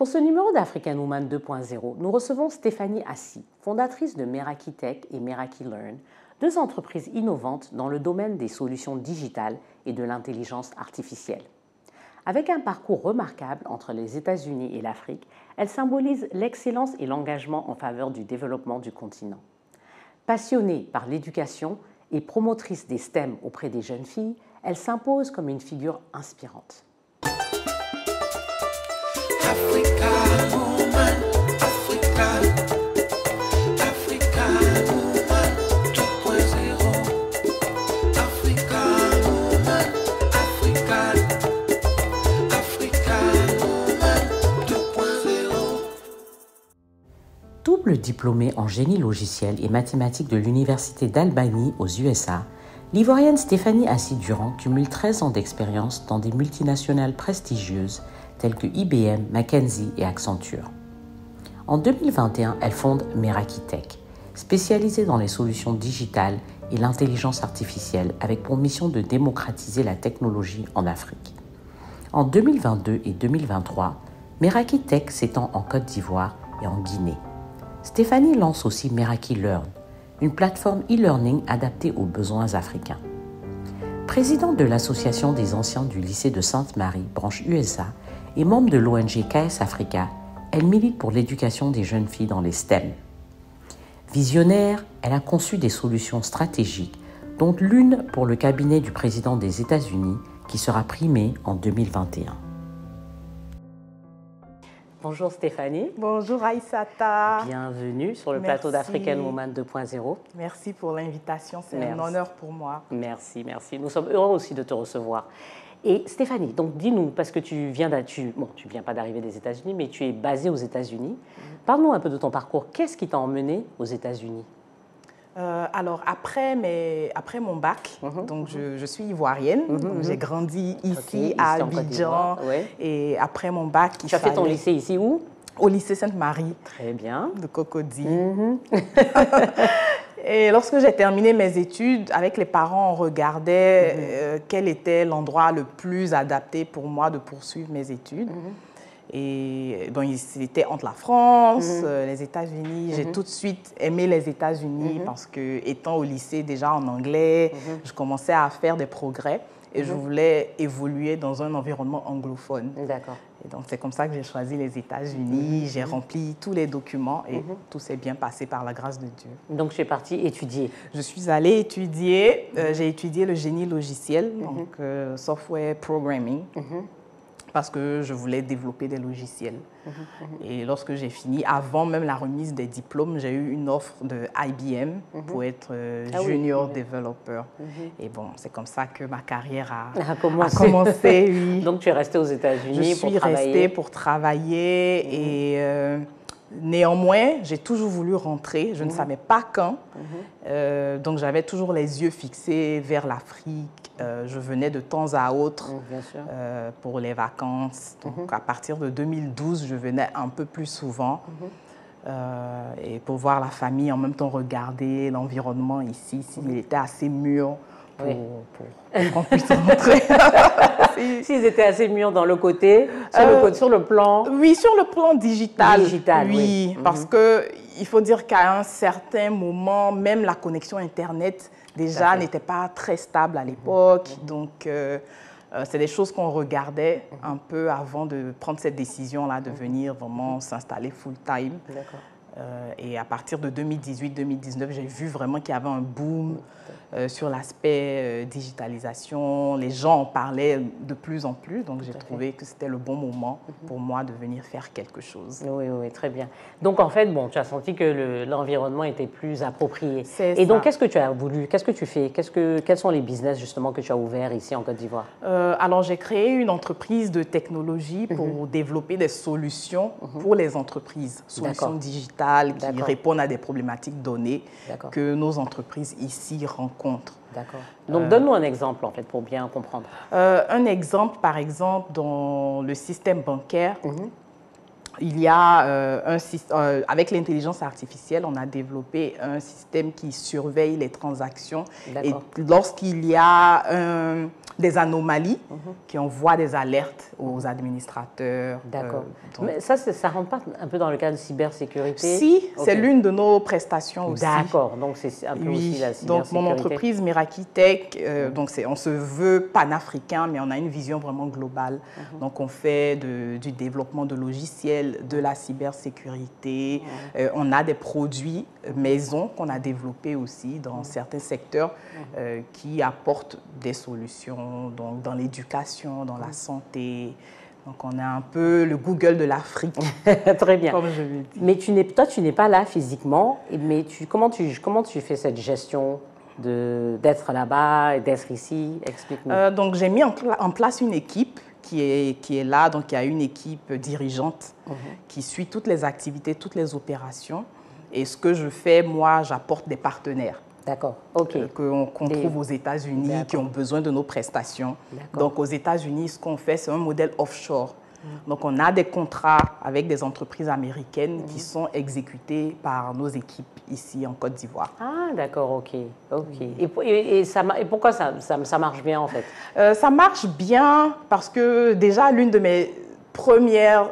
Pour ce numéro d'African Woman 2.0, nous recevons Stéphanie Assi, fondatrice de Meraki Tech et Meraki Learn, deux entreprises innovantes dans le domaine des solutions digitales et de l'intelligence artificielle. Avec un parcours remarquable entre les États-Unis et l'Afrique, elle symbolise l'excellence et l'engagement en faveur du développement du continent. Passionnée par l'éducation et promotrice des STEM auprès des jeunes filles, elle s'impose comme une figure inspirante. Africa Woman, Africa, Africa Woman 2.0, Africa Woman, Africa, Africa Woman 2.0. Double diplômée en génie logiciel et mathématiques de l'Université d'Albany aux USA, l'Ivoirienne Stéphanie Assi-Durand cumule 13 ans d'expérience dans des multinationales prestigieuses telles que IBM, McKinsey et Accenture. En 2021, elle fonde Meraki Tech, spécialisée dans les solutions digitales et l'intelligence artificielle avec pour mission de démocratiser la technologie en Afrique. En 2022 et 2023, Meraki Tech s'étend en Côte d'Ivoire et en Guinée. Stéphanie lance aussi Meraki Learn, une plateforme e-learning adaptée aux besoins africains. Présidente de l'Association des anciens du lycée de Sainte-Marie, branche USA, et membre de l'ONG KS Africa, elle milite pour l'éducation des jeunes filles dans les STEM. Visionnaire, elle a conçu des solutions stratégiques, dont l'une pour le cabinet du président des États-Unis, qui sera primé en 2021. Bonjour Stéphanie. Bonjour Aïssata. Bienvenue sur le plateau d'African Woman 2.0. Merci pour l'invitation, c'est un honneur pour moi. Merci, merci. Nous sommes heureux aussi de te recevoir. Et Stéphanie, donc dis-nous, parce que tu viens pas d'arriver des États-Unis, mais tu es basée aux États-Unis. Parle-nous un peu de ton parcours. Qu'est-ce qui t'a emmené aux États-Unis? Alors, après mon bac, donc je suis ivoirienne, j'ai grandi ici à Abidjan, et après mon bac... Tu as fait ton lycée ici où? Au lycée Sainte-Marie. Très bien. De Cocody. Et lorsque j'ai terminé mes études, avec les parents, on regardait quel était l'endroit le plus adapté pour moi de poursuivre mes études. Et donc, c'était entre la France, les États-Unis. J'ai tout de suite aimé les États-Unis parce que, étant au lycée déjà en anglais, je commençais à faire des progrès et je voulais évoluer dans un environnement anglophone. D'accord. Et donc, c'est comme ça que j'ai choisi les États-Unis. J'ai rempli tous les documents et tout s'est bien passé par la grâce de Dieu. Donc, tu es partie étudier? Je suis allée étudier. J'ai étudié le génie logiciel, donc software programming. Parce que je voulais développer des logiciels. Et lorsque j'ai fini, avant même la remise des diplômes, j'ai eu une offre de IBM pour être junior developer. Et bon, c'est comme ça que ma carrière a commencé. Oui. Donc tu es restée aux États-Unis pour travailler? Je suis restée pour travailler et néanmoins, j'ai toujours voulu rentrer. Je ne savais pas quand. Donc j'avais toujours les yeux fixés vers l'Afrique. Je venais de temps à autre pour les vacances. Donc, à partir de 2012, je venais un peu plus souvent et pour voir la famille, en même temps regarder l'environnement ici, s'il était assez mûr pour qu'on puisse rentrer. S'ils étaient assez mûrs dans le côté, sur le plan... Oui, sur le plan digital. Oui, parce qu'il faut dire qu'à un certain moment, même la connexion Internet déjà n'était pas très stable à l'époque. Donc, c'est des choses qu'on regardait un peu avant de prendre cette décision-là de venir vraiment s'installer full-time. Et à partir de 2018-2019, j'ai vu vraiment qu'il y avait un boom sur l'aspect digitalisation. Les gens en parlaient de plus en plus, donc j'ai trouvé que c'était le bon moment pour moi de venir faire quelque chose. Oui, très bien. Donc en fait, bon, tu as senti que l'environnement était plus approprié. Et donc qu'est-ce que tu as voulu? Qu'est-ce que tu fais? Quels sont les business justement que tu as ouverts ici en Côte d'Ivoire? Alors j'ai créé une entreprise de technologie pour développer des solutions pour les entreprises, solutions digitales qui répondent à des problématiques données que nos entreprises ici rencontrent. D'accord. Donc, donne-nous un exemple, en fait, pour bien comprendre. Un exemple, par exemple, dans le système bancaire, il y a avec l'intelligence artificielle, on a développé un système qui surveille les transactions. Et lorsqu'il y a des anomalies, qui envoient des alertes aux administrateurs. D'accord. Mais ça ne rentre pas un peu dans le cadre de cybersécurité? Si, c'est l'une de nos prestations aussi. D'accord, donc c'est un peu aussi la cybersécurité. Donc mon entreprise Meraki Tech, on se veut panafricain, mais on a une vision vraiment globale. Donc on fait du développement de logiciels, de la cybersécurité. On a des produits maison qu'on a développés aussi dans certains secteurs qui apportent des solutions donc dans l'éducation, dans la santé. Donc, on est un peu le Google de l'Afrique. Très bien. Comme je le dis. Mais toi, tu n'es pas là physiquement. Mais comment tu fais cette gestion d'être là-bas et d'être ici? Explique-nous. Donc, j'ai mis en place une équipe qui est là. Donc, il y a une équipe dirigeante qui suit toutes les activités, toutes les opérations. Et ce que je fais, moi, j'apporte des partenaires. D'accord, ok. Qu'on trouve aux États-Unis, qui ont besoin de nos prestations. Donc, aux États-Unis, ce qu'on fait, c'est un modèle offshore. Donc, on a des contrats avec des entreprises américaines qui sont exécutés par nos équipes ici en Côte d'Ivoire. Ah, d'accord, ok. Et pourquoi ça marche bien, en fait? Ça marche bien parce que déjà, l'une de mes premiers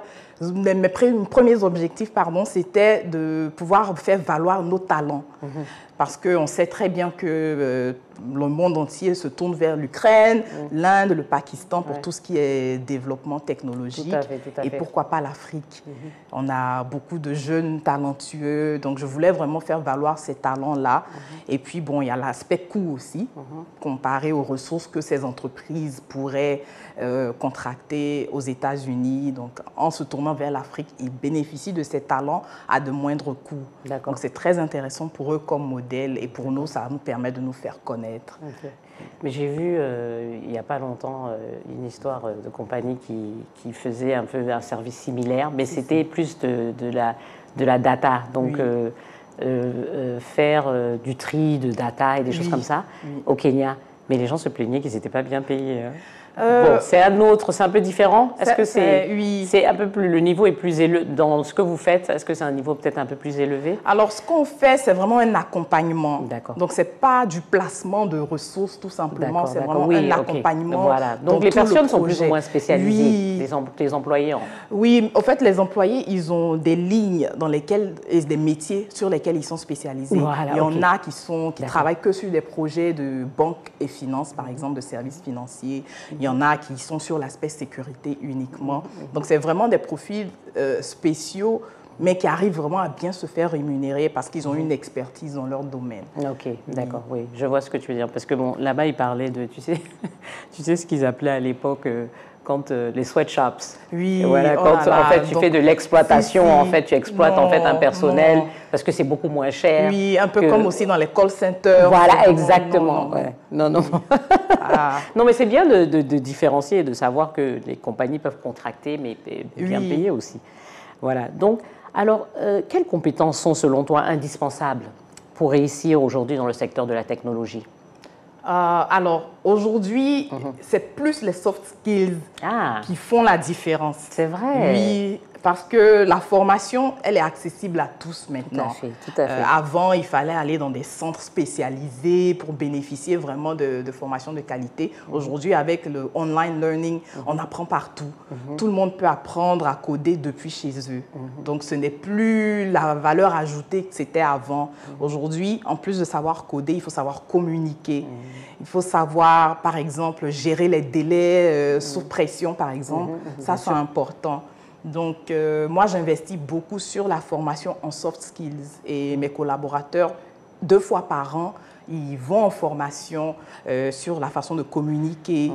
objectifs, c'était de pouvoir faire valoir nos talents. Parce qu'on sait très bien que le monde entier se tourne vers l'Ukraine, l'Inde, le Pakistan pour tout ce qui est développement technologique. Tout à fait. Et pourquoi pas l'Afrique? On a beaucoup de jeunes talentueux, donc je voulais vraiment faire valoir ces talents-là. Et puis, bon, il y a l'aspect coût aussi, comparé aux ressources que ces entreprises pourraient contracter aux États-Unis. Donc, en se tournant vers l'Afrique, ils bénéficient de ces talents à de moindres coûts. Donc, c'est très intéressant pour eux comme modèle et pour nous, ça nous permet de nous faire connaître. Mais j'ai vu, il n'y a pas longtemps, une histoire de compagnie qui faisait un peu un service similaire, mais c'était plus de la data. Donc, faire du tri de data et des choses comme ça au Kenya. Mais les gens se plaignaient qu'ils n'étaient pas bien payés. Bon, c'est un peu différent. Est-ce que c'est un peu plus, le niveau est plus élevé dans ce que vous faites? Est-ce que c'est un niveau peut-être un peu plus élevé? Alors, ce qu'on fait, c'est vraiment un accompagnement. D'accord. Donc, c'est pas du placement de ressources, tout simplement. C'est vraiment un accompagnement. Voilà. Donc, les personnes sont plus ou moins spécialisées, les employés. Oui, en fait, les employés, ils ont des lignes dans lesquelles, et des métiers sur lesquels ils sont spécialisés. Voilà, il y en a qui travaillent que sur des projets de banque et finances, par exemple, de services financiers. Il y en a qui sont sur l'aspect sécurité uniquement. Donc, c'est vraiment des profils spéciaux, mais qui arrivent vraiment à bien se faire rémunérer parce qu'ils ont une expertise dans leur domaine. Ok, d'accord, oui, je vois ce que tu veux dire. Parce que bon, là-bas, ils parlaient de, tu sais ce qu'ils appelaient à l'époque quand les sweatshops. Oui. Et voilà, quand en fait tu fais de l'exploitation, en fait tu exploites en fait un personnel parce que c'est beaucoup moins cher. Oui, un peu comme aussi dans les call centers. Voilà, exactement. Non. Non, mais c'est bien de différencier et de savoir que les compagnies peuvent contracter, mais bien payer aussi. Voilà. Donc, alors, quelles compétences sont selon toi indispensables pour réussir aujourd'hui dans le secteur de la technologie? Alors, aujourd'hui, c'est plus les soft skills qui font la différence. C'est vrai. Oui, parce que la formation, elle est accessible à tous maintenant. Tout à fait. Avant, il fallait aller dans des centres spécialisés pour bénéficier vraiment de formations de qualité. Aujourd'hui, avec le online learning, on apprend partout. Tout le monde peut apprendre à coder depuis chez eux. Donc, ce n'est plus la valeur ajoutée que c'était avant. Aujourd'hui, en plus de savoir coder, il faut savoir communiquer. Il faut savoir, par exemple, gérer les délais sous pression, par exemple. Ça, c'est important. Donc, moi, j'investis beaucoup sur la formation en soft skills et mes collaborateurs, 2 fois par an, ils vont en formation sur la façon de communiquer,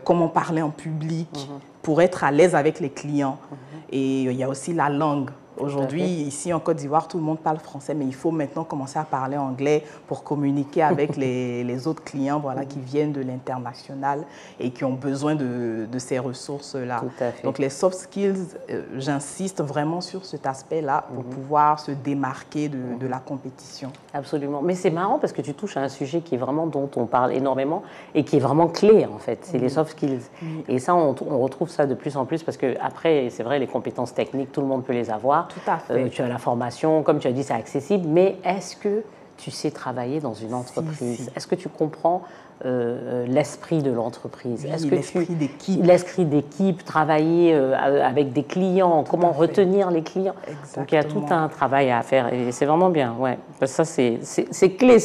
comment parler en public pour être à l'aise avec les clients. Et il y a aussi la langue. Aujourd'hui, ici en Côte d'Ivoire, tout le monde parle français, mais il faut maintenant commencer à parler anglais pour communiquer avec les autres clients qui viennent de l'international et qui ont besoin de ces ressources-là. Donc, les soft skills, j'insiste vraiment sur cet aspect-là pour pouvoir se démarquer de la compétition. Absolument. Mais c'est marrant parce que tu touches à un sujet qui est vraiment dont on parle énormément et qui est vraiment clé, en fait. C'est les soft skills. Et ça, on retrouve ça de plus en plus parce qu'après, c'est vrai, les compétences techniques, tout le monde peut les avoir. Tout à fait. Tu as la formation, comme tu as dit, c'est accessible, mais est-ce que tu sais travailler dans une entreprise? Est-ce que tu comprends l'esprit de l'entreprise? Oui, l'esprit d'équipe. L'esprit d'équipe, travailler avec des clients, comment retenir les clients. Exactement. Donc il y a tout un travail à faire et c'est vraiment bien. Ouais. Parce que ça, c'est clé.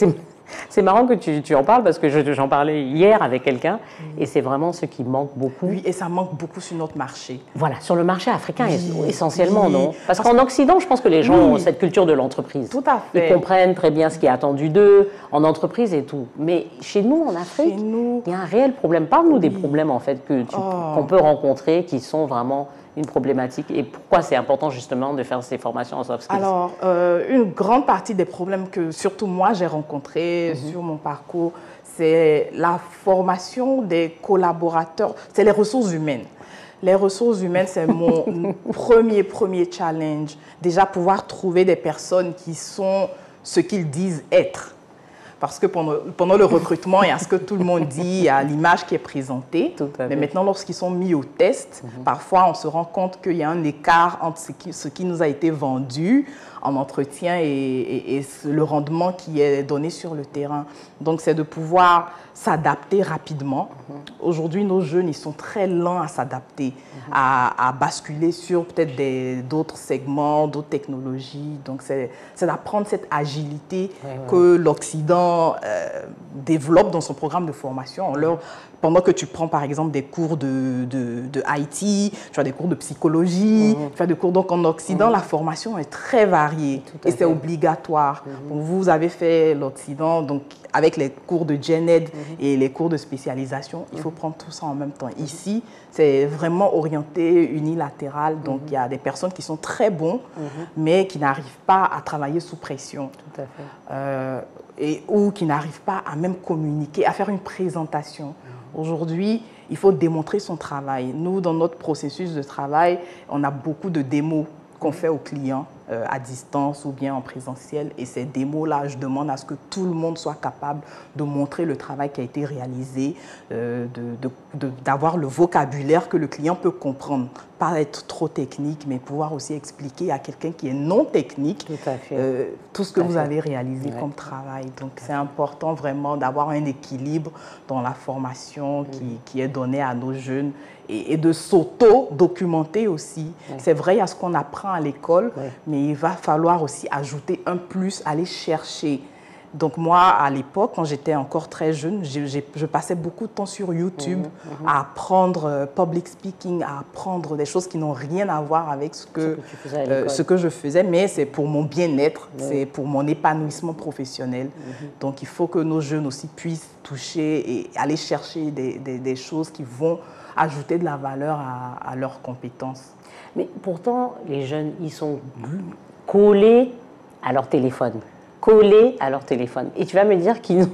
C'est marrant que tu en parles parce que j'en parlais hier avec quelqu'un et c'est vraiment ce qui manque beaucoup. Oui, et ça manque beaucoup sur notre marché. Voilà, sur le marché africain essentiellement, non? Parce qu'en Occident, je pense que les gens ont cette culture de l'entreprise. Tout à fait. Ils comprennent très bien ce qui est attendu d'eux en entreprise et tout. Mais chez nous, en Afrique, il y a un réel problème. Parle-nous des problèmes en fait qu'on peut rencontrer qui sont vraiment une problématique et pourquoi c'est important justement de faire ces formations en soft skills? Alors, une grande partie des problèmes que surtout moi j'ai rencontrés sur mon parcours, c'est la formation des collaborateurs, c'est les ressources humaines. Les ressources humaines, c'est mon premier challenge. Déjà, pouvoir trouver des personnes qui sont ce qu'ils disent être. Parce que pendant le recrutement, il y a ce que tout le monde dit, il y a l'image qui est présentée. Mais maintenant, lorsqu'ils sont mis au test, parfois on se rend compte qu'il y a un écart entre ce qui nous a été vendu en entretien et le rendement qui est donné sur le terrain. Donc, c'est de pouvoir s'adapter rapidement. Aujourd'hui, nos jeunes, ils sont très lents à s'adapter, à basculer sur peut-être d'autres segments, d'autres technologies. Donc, c'est d'apprendre cette agilité que l'Occident développe dans son programme de formation. Pendant que tu prends, par exemple, des cours de IT, tu as des cours de psychologie, tu as des cours... Donc, en Occident, la formation est très variée et c'est obligatoire. Donc, vous avez fait l'Occident, donc avec les cours de Gen Ed et les cours de spécialisation, il faut prendre tout ça en même temps. Ici, c'est vraiment orienté unilatéral. Donc, il y a des personnes qui sont très bons, mais qui n'arrivent pas à travailler sous pression. Tout à fait. Ou qui n'arrivent pas à même communiquer, à faire une présentation. Aujourd'hui, il faut démontrer son travail. Nous, dans notre processus de travail, on a beaucoup de démos qu'on fait aux clients à distance ou bien en présentiel. Et ces démos-là, je demande à ce que tout le monde soit capable de montrer le travail qui a été réalisé, d'avoir le vocabulaire que le client peut comprendre. Pas être trop technique, mais pouvoir aussi expliquer à quelqu'un qui est non technique tout ce que vous avez réalisé comme travail. Donc, c'est important vraiment d'avoir un équilibre dans la formation qui est donnée à nos jeunes et de s'auto-documenter aussi. C'est vrai, il y a ce qu'on apprend à l'école, mais il va falloir aussi ajouter un plus, aller chercher. Donc moi, à l'époque, quand j'étais encore très jeune, je passais beaucoup de temps sur YouTube à apprendre public speaking, à apprendre des choses qui n'ont rien à voir avec ce que je faisais, mais c'est pour mon bien-être, c'est pour mon épanouissement professionnel. Donc il faut que nos jeunes aussi puissent toucher et aller chercher des choses qui vont ajouter de la valeur à leurs compétences. Mais pourtant, les jeunes, ils sont collés à leur téléphone. Collés à leur téléphone. Et tu vas me dire qu'ils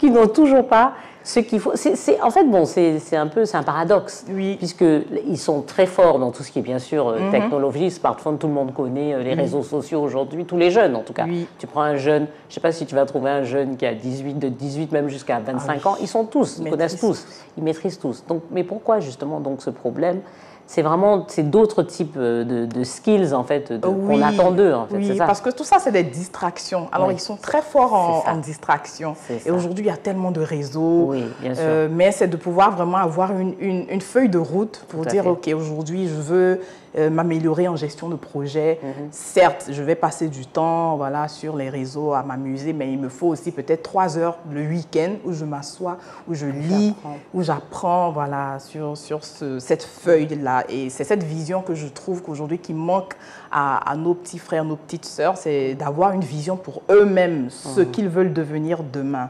n'ont toujours pas ce qu'il faut. En fait, bon, c'est un paradoxe. Oui. Puisqu'ils sont très forts dans tout ce qui est, bien sûr, technologie, smartphone, tout le monde connaît les réseaux sociaux aujourd'hui, tous les jeunes en tout cas. Oui. Tu prends un jeune, je ne sais pas si tu vas trouver un jeune qui a de 18 même jusqu'à 25 ans, ils sont tous, ils connaissent tous, ils maîtrisent tous. Donc, mais pourquoi justement donc ce problème ? C'est d'autres types de skills en fait qu'on attend d'eux en fait. Oui, c'est ça. Parce que tout ça c'est des distractions. Alors ils sont très forts en distraction. Et aujourd'hui il y a tellement de réseaux. Oui, bien sûr. Mais c'est de pouvoir vraiment avoir une feuille de route pour dire ok, aujourd'hui je veux m'améliorer en gestion de projet. Certes, je vais passer du temps sur les réseaux à m'amuser, mais il me faut aussi peut-être 3 heures le week-end où je m'assois, où je lis, où j'apprends sur cette feuille-là. Et c'est cette vision que je trouve qu'aujourd'hui qui manque à nos petits frères, nos petites sœurs, c'est d'avoir une vision pour eux-mêmes, ce qu'ils veulent devenir demain.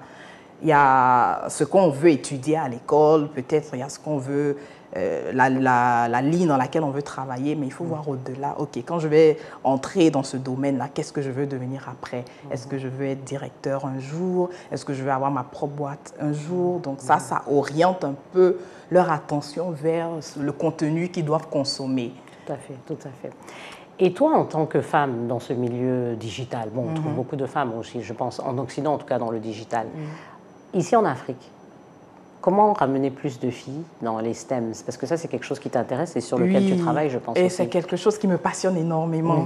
Il y a ce qu'on veut étudier à l'école, peut-être il y a ce qu'on veut, la ligne dans laquelle on veut travailler, mais il faut voir au-delà. Ok, quand je vais entrer dans ce domaine-là, qu'est-ce que je veux devenir après? Est-ce que je veux être directeur un jour? Est-ce que je veux avoir ma propre boîte un jour? Donc ça oriente un peu leur attention vers le contenu qu'ils doivent consommer. Tout à fait, tout à fait. Et toi, en tant que femme dans ce milieu digital, bon, on trouve beaucoup de femmes aussi, je pense, en Occident, en tout cas dans le digital. Ici en Afrique, Comment ramener plus de filles dans les STEM? Parce que ça, c'est quelque chose qui t'intéresse et sur lequel tu travailles, je pense aussi. Et c'est quelque chose qui me passionne énormément.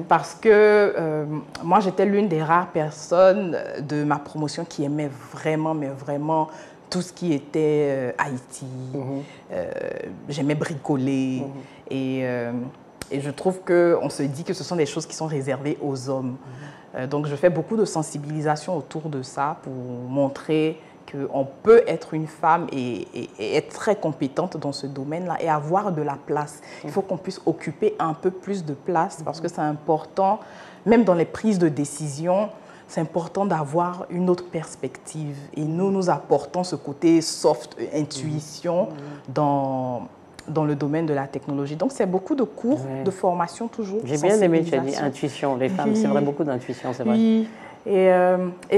Parce que moi, j'étais l'une des rares personnes de ma promotion qui aimait vraiment, mais vraiment, tout ce qui était IT. J'aimais bricoler. Et je trouve qu'on se dit que ce sont des choses qui sont réservées aux hommes. Donc, je fais beaucoup de sensibilisation autour de ça pour montrer qu'on peut être une femme et être très compétente dans ce domaine-là et avoir de la place. Il faut qu'on puisse occuper un peu plus de place parce que c'est important, même dans les prises de décision, c'est important d'avoir une autre perspective. Et nous apportons ce côté soft, intuition dans le domaine de la technologie. Donc, c'est beaucoup de cours, de formation toujours. J'ai bien aimé, tu as dit intuition, les femmes, c'est vrai, beaucoup d'intuition, c'est vrai. Oui. Et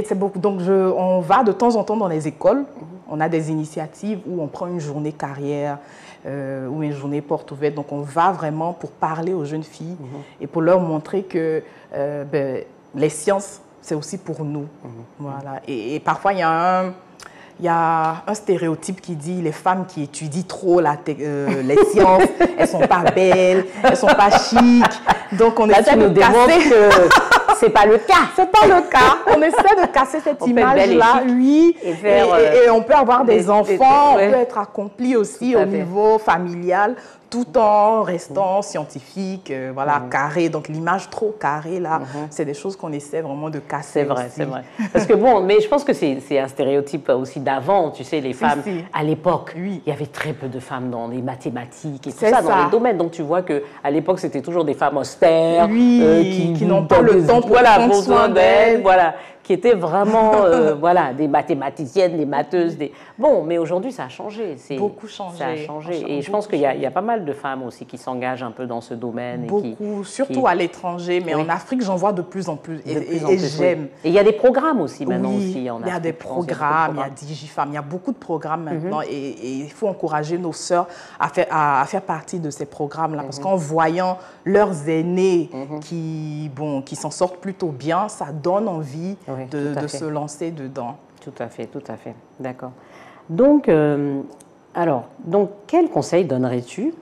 c'est beaucoup. Donc, on va de temps en temps dans les écoles. On a des initiatives où on prend une journée carrière ou une journée porte ouverte. Donc, on va vraiment pour parler aux jeunes filles et pour leur montrer que les sciences, c'est aussi pour nous. Voilà. Et parfois, il y a un stéréotype qui dit les femmes qui étudient trop les sciences, elles ne sont pas belles, elles ne sont pas chic. Donc, on essaie de casser... C'est pas le cas. C'est pas le cas. On essaie de casser cette image-là, oui. Et on peut avoir des enfants, on peut être accompli aussi au niveau familial, tout en restant scientifique, voilà, carré. Donc l'image trop carrée, là, c'est des choses qu'on essaie vraiment de casser. C'est vrai, c'est vrai. Parce que bon, mais je pense que c'est un stéréotype aussi d'avant. Tu sais, les femmes, à l'époque, il y avait très peu de femmes dans les mathématiques et tout ça, dans les domaines. Donc tu vois qu'à l'époque, c'était toujours des femmes austères, qui n'ont pas le temps pour prendre soin d'elles. Voilà, qui étaient vraiment voilà, des mathématiciennes, des matheuses. Bon, mais aujourd'hui, ça a changé. Beaucoup changé. Ça a changé. Et je pense qu'il y a pas mal de femmes aussi qui s'engagent un peu dans ce domaine. Beaucoup, surtout à l'étranger, mais en Afrique, j'en vois de plus en plus. Et j'aime. Et il y a des programmes aussi maintenant aussi en Afrique. Il y a des programmes, il y a Digifam, il y a beaucoup de programmes maintenant. Et il faut encourager nos sœurs à faire partie de ces programmes-là. Parce qu'en voyant leurs aînés qui s'en sortent plutôt bien, ça donne envie de se lancer dedans. Tout à fait, d'accord. Donc, quel conseil donnerais-tu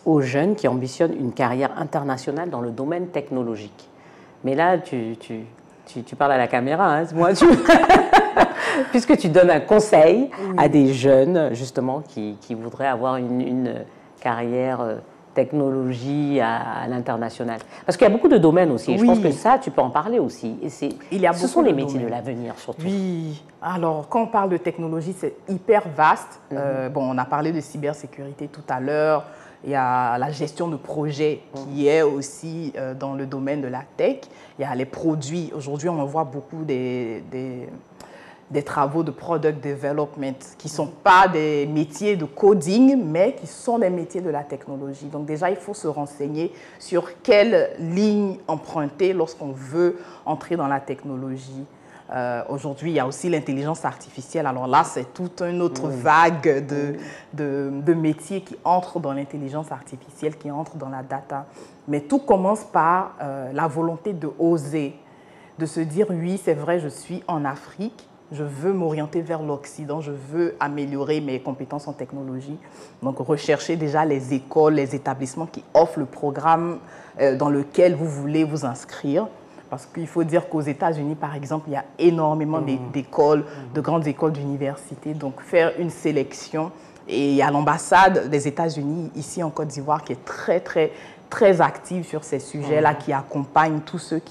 aux jeunes qui ambitionnent une carrière internationale dans le domaine technologique? Mais là, tu parles à la caméra, hein, moi, puisque tu donnes un conseil à des jeunes, justement, qui voudraient avoir une carrière technologie à l'international. Parce qu'il y a beaucoup de domaines aussi. Et je pense que ça, tu peux en parler aussi. Et ce sont les métiers de l'avenir, surtout. Oui. Alors, quand on parle de technologie, c'est hyper vaste. On a parlé de cybersécurité tout à l'heure. Il y a la gestion de projets qui est aussi dans le domaine de la tech. Il y a les produits. Aujourd'hui, on en voit beaucoup des travaux de product development qui ne sont pas des métiers de coding, mais qui sont des métiers de la technologie. Donc déjà, il faut se renseigner sur quelle ligne emprunter lorsqu'on veut entrer dans la technologie. Aujourd'hui, il y a aussi l'intelligence artificielle. Alors là, c'est toute une autre vague de métiers qui entrent dans l'intelligence artificielle, qui entrent dans la data. Mais tout commence par la volonté de oser, de se dire, oui, c'est vrai, je suis en Afrique, je veux m'orienter vers l'Occident, je veux améliorer mes compétences en technologie. Donc, recherchez déjà les écoles, les établissements qui offrent le programme dans lequel vous voulez vous inscrire. Parce qu'il faut dire qu'aux États-Unis, par exemple, il y a énormément d'écoles, de grandes écoles d'université. Donc, faire une sélection. Et il y a l'ambassade des États-Unis ici en Côte d'Ivoire qui est très, très, très active sur ces sujets-là, qui accompagne tous ceux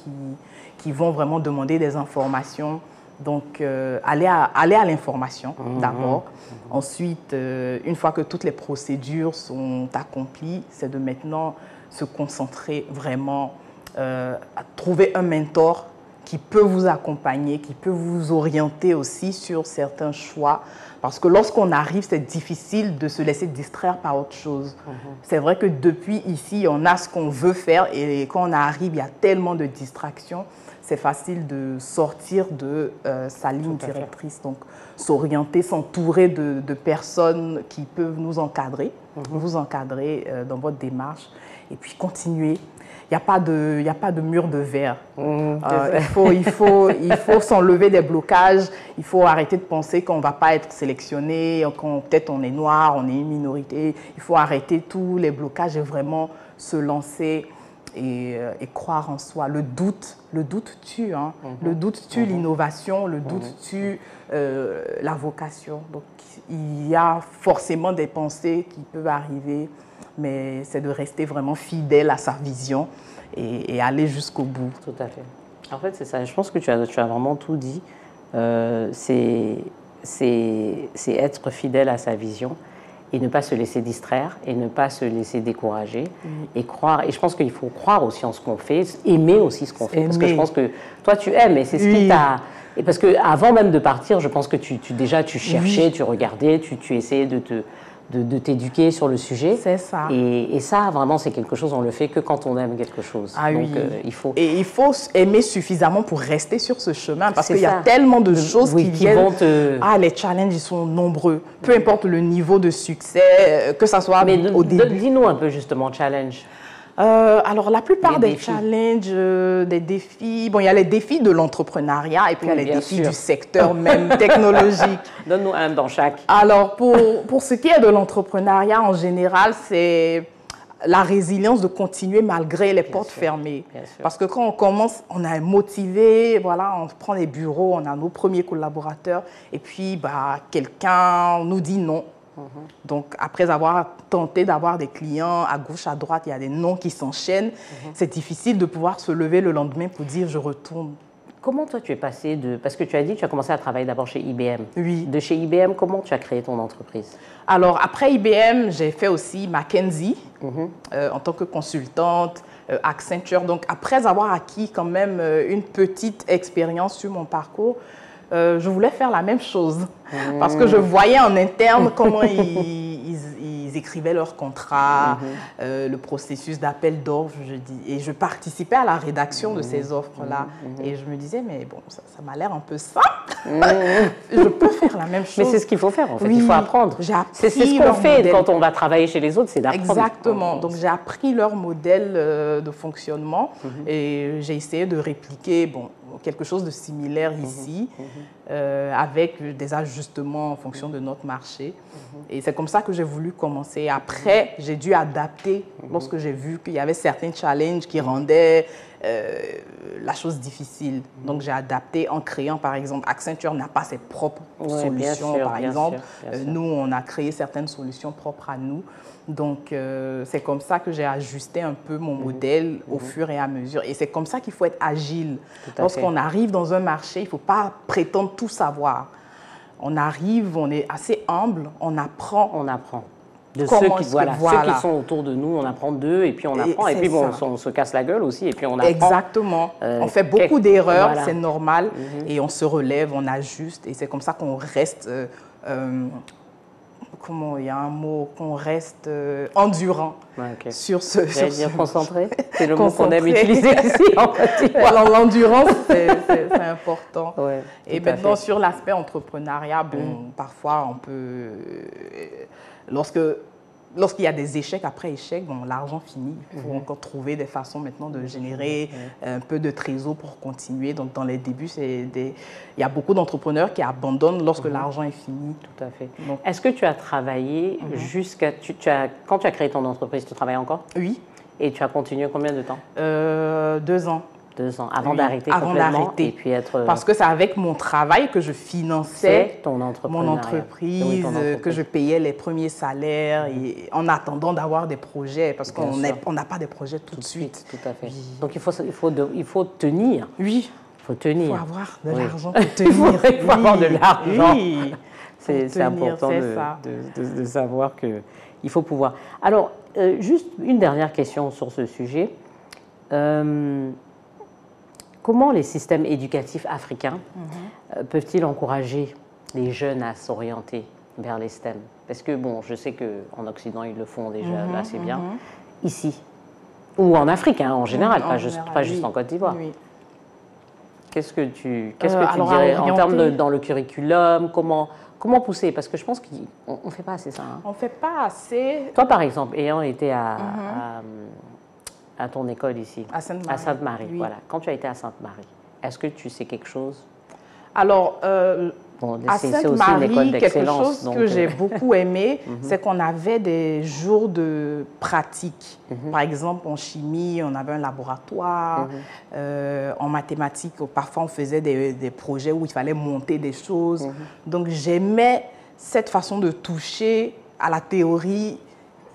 qui vont vraiment demander des informations. Donc, aller à l'information d'abord. Ensuite, une fois que toutes les procédures sont accomplies, c'est de maintenant se concentrer vraiment à trouver un mentor qui peut vous accompagner, qui peut vous orienter aussi sur certains choix. Parce que lorsqu'on arrive, c'est difficile de se laisser distraire par autre chose. C'est vrai que depuis ici, on a ce qu'on veut faire et quand on arrive, il y a tellement de distractions. C'est facile de sortir de sa ligne directrice. Donc, s'orienter, s'entourer de personnes qui peuvent nous encadrer, vous encadrer dans votre démarche. et puis continuer. Il n'y a pas de mur de verre. Il faut s'enlever des blocages. Il faut arrêter de penser qu'on ne va pas être sélectionné, qu'on peut-être on est noir, on est une minorité. Il faut arrêter tous les blocages et vraiment se lancer et croire en soi. Le doute tue. Hein. Le doute tue l'innovation, le doute tue la vocation. Donc, il y a forcément des pensées qui peuvent arriver, mais c'est de rester vraiment fidèle à sa vision et aller jusqu'au bout. Tout à fait. En fait, c'est ça. Je pense que tu as vraiment tout dit. C'est être fidèle à sa vision et ne pas se laisser distraire et ne pas se laisser décourager et croire. Et je pense qu'il faut croire aussi en ce qu'on fait, aimer aussi ce qu'on fait. Parce que je pense que toi, tu aimes et c'est ce qui t'a... Et parce qu'avant même de partir, je pense que tu cherchais, tu regardais, tu essayais de t'éduquer sur le sujet. C'est ça. Et ça, vraiment, c'est quelque chose, on le fait que quand on aime quelque chose. Ah donc, oui. il faut... Et il faut aimer suffisamment pour rester sur ce chemin, parce qu'il y a tellement de choses qui viennent. Vont te... Ah, les challenges, ils sont nombreux. Peu importe le niveau de succès, que ça soit au début. Dis-nous un peu, justement, challenge. Alors, la plupart des challenges, des défis, bon, il y a les défis de l'entrepreneuriat et puis il y a les défis du secteur même technologique. Donne-nous un dans chaque. Alors, pour ce qui est de l'entrepreneuriat en général, c'est la résilience de continuer malgré les portes fermées. Parce que quand on commence, on est motivé, voilà, on prend les bureaux, on a nos premiers collaborateurs et puis quelqu'un nous dit non. Donc, après avoir tenté d'avoir des clients à gauche, à droite, il y a des noms qui s'enchaînent. C'est difficile de pouvoir se lever le lendemain pour dire « je retourne ». Comment toi tu es passé de... Parce que tu as dit que tu as commencé à travailler d'abord chez IBM. Oui. De chez IBM, comment tu as créé ton entreprise? Alors, après IBM, j'ai fait aussi McKinsey en tant que consultante, Accenture. Donc, après avoir acquis quand même une petite expérience sur mon parcours, je voulais faire la même chose parce que je voyais en interne comment ils écrivaient leurs contrats, le processus d'appel d'offres, et je participais à la rédaction de ces offres-là. Et je me disais, mais bon, ça m'a l'air un peu simple. Je peux faire la même chose. Mais c'est ce qu'il faut faire, en fait. Il faut apprendre. C'est ce qu'on fait quand on va travailler chez les autres, c'est d'apprendre. Exactement. Donc, j'ai appris leur modèle de fonctionnement et j'ai essayé de répliquer, quelque chose de similaire ici, avec des ajustements en fonction de notre marché. Et c'est comme ça que j'ai voulu commencer. Après, j'ai dû adapter lorsque j'ai vu qu'il y avait certains challenges qui rendaient la chose difficile. Donc, j'ai adapté en créant, par exemple, Accenture n'a pas ses propres solutions, par exemple. Nous, on a créé certaines solutions propres à nous. Donc, c'est comme ça que j'ai ajusté un peu mon modèle au fur et à mesure. Et c'est comme ça qu'il faut être agile. Lorsqu'on arrive dans un marché, il ne faut pas prétendre tout savoir. On arrive, on est assez humble, on apprend. On apprend. De ceux qui sont autour de nous, on apprend d'eux et puis on apprend. Et puis on se casse la gueule aussi et puis on apprend. Exactement. On fait beaucoup d'erreurs, c'est normal. Et on se relève, on ajuste. Et c'est comme ça qu'on reste... comment il y a un mot, qu'on reste endurant sur ce... J'allais dire concentré, c'est le mot qu'on aime utiliser ici en fait. L'endurance, c'est important. Et maintenant, sur l'aspect entrepreneuriat, parfois on peut... Lorsqu'il y a des échecs après échecs, l'argent finit. Il faut encore trouver des façons maintenant de générer un peu de trésor pour continuer. Donc, dans les débuts, il y a beaucoup d'entrepreneurs qui abandonnent lorsque l'argent est fini. Tout à fait. Est-ce que tu as travaillé jusqu'à... Quand tu as créé ton entreprise, tu travailles encore? Oui. Et tu as continué combien de temps? 2 ans. 2 ans, avant d'arrêter complètement et puis être... Parce que c'est avec mon travail que je finançais mon entreprise, que je payais les premiers salaires et en attendant d'avoir des projets, parce qu'on n'a pas des projets tout de suite. Tout à fait. Donc il faut tenir. Oui. Il faut tenir. Il faut avoir de l'argent pour tenir. Il faut avoir de l'argent. Oui. C'est important de savoir qu'il faut pouvoir. Alors, juste une dernière question sur ce sujet. Comment les systèmes éducatifs africains peuvent-ils encourager les jeunes à s'orienter vers les STEM? Parce que, je sais qu'en Occident, ils le font déjà assez bien. Ici, ou en Afrique, en général, pas juste en Côte d'Ivoire. Oui. Qu'est-ce que tu dirais en termes dans le curriculum? Comment pousser? Parce que je pense qu'on ne fait pas assez ça. On ne fait pas assez. Toi, par exemple, ayant été À ton école ici? À Sainte-Marie. À Sainte-Marie, oui. voilà. Quand tu as été à Sainte-Marie, est-ce que tu sais quelque chose? Alors, Bon, à c'est aussi une Sainte-Marie, école quelque d'excellence. chose Donc, que j'ai beaucoup aimé, c'est qu'on avait des jours de pratique. Par exemple, en chimie, on avait un laboratoire. En mathématiques, parfois, on faisait des projets où il fallait monter des choses. Donc, j'aimais cette façon de toucher à la théorie,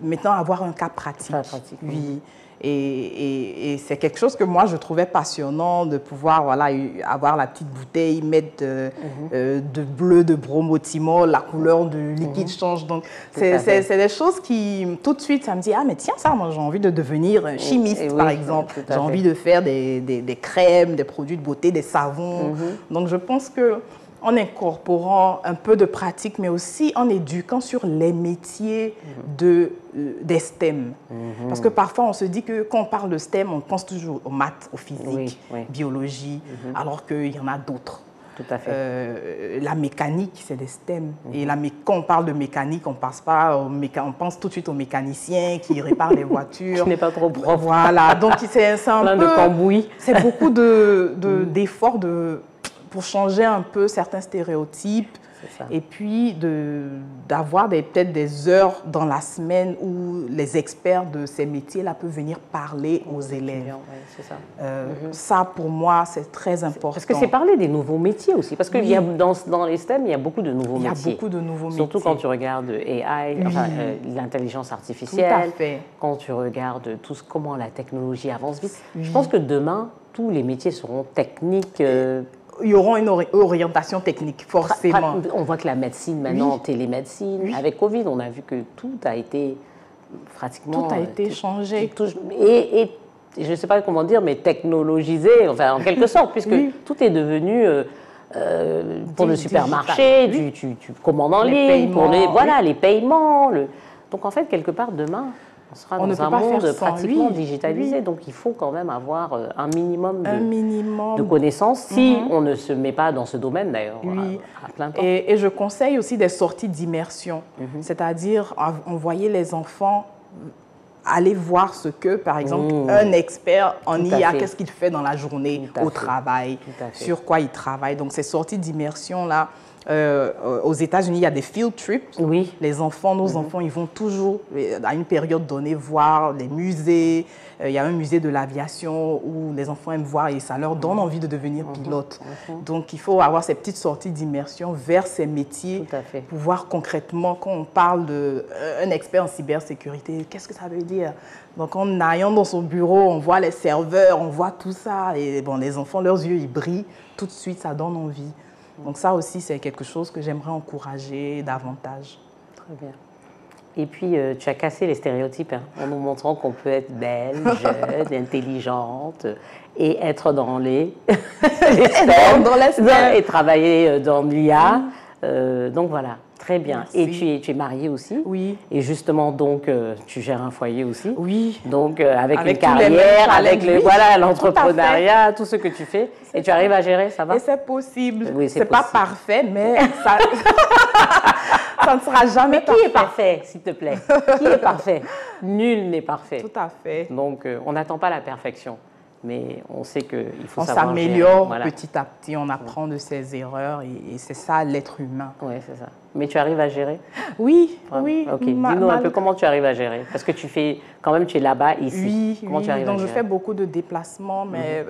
maintenant avoir un cas pratique. Oui. Et c'est quelque chose que moi, je trouvais passionnant de pouvoir voilà, avoir la petite bouteille, mettre de bleu, de bromotimol, la couleur du liquide change. Donc, c'est des choses qui, tout de suite, ça me dit, ah, mais tiens, ça, moi, j'ai envie de devenir chimiste, par exemple. J'ai envie de faire des crèmes, des produits de beauté, des savons. Donc, je pense que en incorporant un peu de pratique, mais aussi en éduquant sur les métiers des STEM. Parce que parfois, on se dit que quand on parle de STEM, on pense toujours aux maths, aux physiques, biologie, alors qu'il y en a d'autres. Tout à fait. La mécanique, c'est des STEM. Et quand on parle de mécanique, on pense tout de suite aux mécaniciens qui réparent les voitures. Qui n'est pas trop propre. Voilà, donc c'est un plein peu... de cambouis. C'est beaucoup d'efforts pour changer un peu certains stéréotypes et puis d'avoir peut-être des heures dans la semaine où les experts de ces métiers-là peuvent venir parler aux élèves. Ça, pour moi, c'est très important. Parce que c'est parler des nouveaux métiers aussi. Parce que dans les STEM, il y a beaucoup de nouveaux métiers. Il y a beaucoup de nouveaux métiers. Surtout quand tu regardes AI, l'intelligence artificielle. Tout à fait. Quand tu regardes comment la technologie avance vite. Je pense que demain, tous les métiers seront techniques. Il y aura une orientation technique, forcément. On voit que la médecine, maintenant, en télémédecine, avec Covid, on a vu que tout a été pratiquement... Tout a été changé. Et je ne sais pas comment dire, mais technologisé, enfin, en quelque sorte, puisque tout est devenu... pour le supermarché, tu commandes en ligne, pour les paiements. Donc, en fait, quelque part, demain... On sera dans un monde pratiquement digitalisé, donc il faut quand même avoir un minimum de connaissances si on ne se met pas dans ce domaine d'ailleurs à plein temps. Et je conseille aussi des sorties d'immersion, c'est-à-dire envoyer les enfants aller voir ce que, par exemple, un expert en IA, qu'est-ce qu'il fait dans la journée au travail, sur quoi il travaille. Donc ces sorties d'immersion-là, aux États-Unis, il y a des field trips. Oui. Les enfants, nos enfants, ils vont toujours, à une période donnée, voir les musées. Il y a un musée de l'aviation où les enfants aiment voir et ça leur donne envie de devenir pilote. Donc, il faut avoir ces petites sorties d'immersion vers ces métiers pour voir concrètement, quand on parle d'un expert en cybersécurité, qu'est-ce que ça veut dire? Donc, en allant dans son bureau, on voit les serveurs, on voit tout ça. Et bon, les enfants, leurs yeux, ils brillent. Tout de suite, ça donne envie. Donc ça aussi, c'est quelque chose que j'aimerais encourager davantage. Très bien. Et puis, tu as cassé les stéréotypes en nous montrant qu'on peut être belle, jeune, intelligente et être dans les STEM et travailler dans l'IA. Donc voilà, très bien. Merci. Et tu es mariée aussi? Oui. Et justement, donc, tu gères un foyer aussi? Oui. Donc, avec une carrière, avec l'entrepreneuriat, tout ce que tu fais. Et tu arrives à gérer, ça va? Et c'est possible. Oui, c'est pas parfait, mais ça, ça ne sera jamais parfait. Mais qui est parfait, s'il te plaît? Qui est parfait? Nul n'est parfait. Tout à fait. Donc, on n'attend pas la perfection. Mais on sait qu'il faut On savoir s'améliore petit à petit, on apprend de ses erreurs et c'est ça l'être humain. Oui, c'est ça. Mais tu arrives à gérer? Oui, oui. Ok, dis-nous un peu comment tu arrives à gérer. Parce que tu es là-bas, ici. Oui, comment tu arrives à gérer? Donc je fais beaucoup de déplacements, mais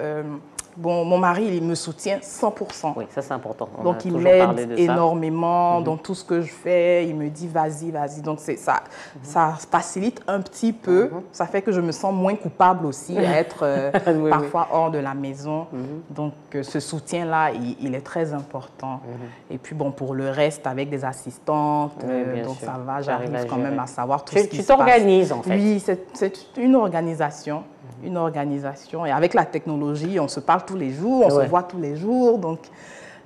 bon, mon mari, il me soutient 100%. Oui, ça c'est important. Donc il m'aide énormément dans tout ce que je fais. Il me dit vas-y, vas-y. Donc ça facilite un petit peu. Ça fait que je me sens moins coupable aussi à être parfois hors de la maison. Donc ce soutien-là, il est très important. Et puis bon, pour le reste, avec des assistantes, donc ça va, j'arrive quand même à savoir tout ce qui se passe. Tu t'organises en fait. Oui, c'est une organisation. Une organisation. Et avec la technologie, on se parle tous les jours, on se voit tous les jours. Donc,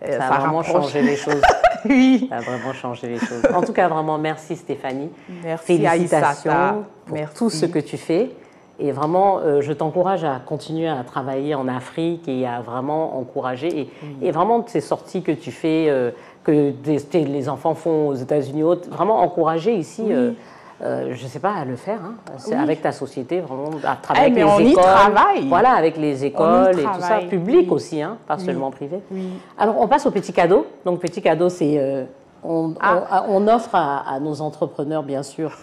ça a vraiment changé les choses. Oui. Ça a vraiment changé les choses. En tout cas, vraiment, merci Stéphanie. Merci Félicitations pour tout ce que tu fais. Et vraiment, je t'encourage à continuer à travailler en Afrique et à vraiment encourager. Et vraiment, ces sorties que tu fais, que les enfants font aux États-Unis, vraiment encourager ici je ne sais pas, à le faire, hein. Oui. Avec ta société, vraiment, à travers mais les on écoles. y travaille. Voilà, avec les écoles et tout ça, travaille, public oui. aussi, hein, pas seulement privé. Oui. Alors, on passe au petit cadeau. Donc, petit cadeau, c'est... on offre à nos entrepreneurs, bien sûr,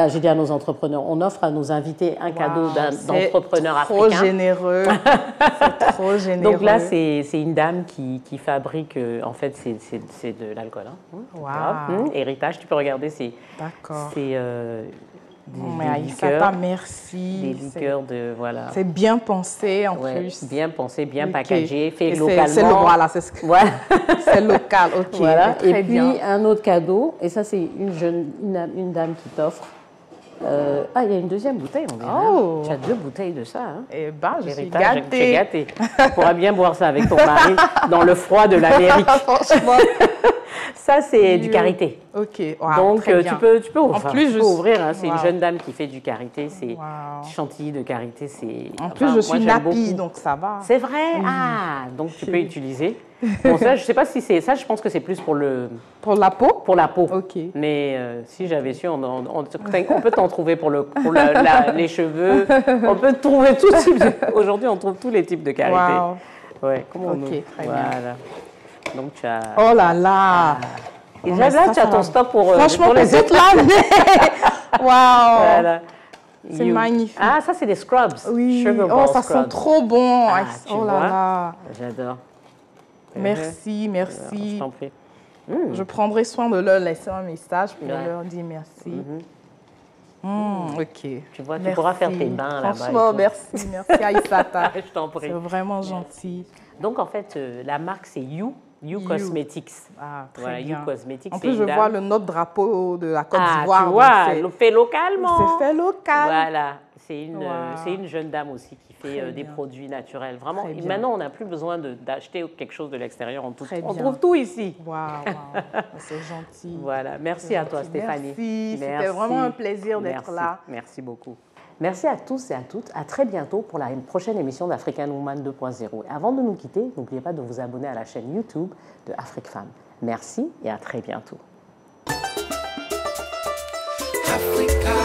j'ai dit à nos entrepreneurs, on offre à nos invités un cadeau d'entrepreneur africain. C'est trop généreux. C'est trop généreux. Donc là, c'est une dame qui fabrique, en fait, c'est de l'alcool. Hein. Wow. Héritage, tu peux regarder, c'est mais des liqueurs, merci. des liqueurs de, voilà. C'est bien pensé en plus. Bien pensé, bien Okay. packagé, fait Et localement. Voilà, c'est ce que... C'est local, ok. Voilà. Très Et puis, bien. un autre cadeau, et ça, c'est une dame qui t'offre. Il y a une deuxième bouteille, on dirait. Oh. Tu as 2 bouteilles de ça. Hein. Eh ben, je suis Héritage, gâtée. tu es gâtée. Tu pourras bien boire ça avec ton mari dans le froid de l'Amérique. Franchement. Ça, c'est du karité. Ok, wow, Donc, très bien. tu peux ouvrir. Hein. C'est une jeune dame qui fait du karité. C'est chantilly de karité. En plus, je suis nappie, donc ça va. C'est vrai? Oui. Ah, donc tu peux utiliser. Bon, ça, je ne sais pas si c'est ça. Je pense que c'est plus pour le... Pour la peau? Pour la peau. Ok. Mais si j'avais su, on peut t'en trouver pour les cheveux. On peut trouver tout type. Aujourd'hui, on trouve tous les types de karité. Wow. Ouais, comment on très voilà. bien. Donc, tu as... Oh là là! Et là, tu as ton stock pour... Franchement, pour les toute l'année! Waouh! Voilà. C'est magnifique. Ah, ça, c'est des scrubs. Oui. Sugar oh, ball ça scrubs. sent trop bon. Ah, oh là là. J'adore. Merci, merci. Je t'en prie. Je prendrai soin de leur laisser un message pour leur dire merci. Ok. Tu vois, tu pourras faire tes bains là-bas. Franchement, merci Aïssata. Je t'en prie. C'est vraiment gentil. Donc, en fait, la marque, c'est You Cosmetics. Ah, très voilà, bien. You Cosmetics. En plus, je vois notre drapeau de la Côte d'Ivoire. Tu vois, fait localement. C'est fait local. Voilà. C'est une jeune dame aussi qui fait des produits naturels. Vraiment, maintenant, on n'a plus besoin d'acheter quelque chose de l'extérieur. On trouve tout ici. Waouh, c'est gentil. Voilà. Merci à toi, Stéphanie. Merci. C'était vraiment un plaisir d'être là. Merci beaucoup. Merci à tous et à toutes. À très bientôt pour la prochaine émission d'African Woman 2.0. Et avant de nous quitter, n'oubliez pas de vous abonner à la chaîne YouTube de Afrique Femme. Merci et à très bientôt. Africa.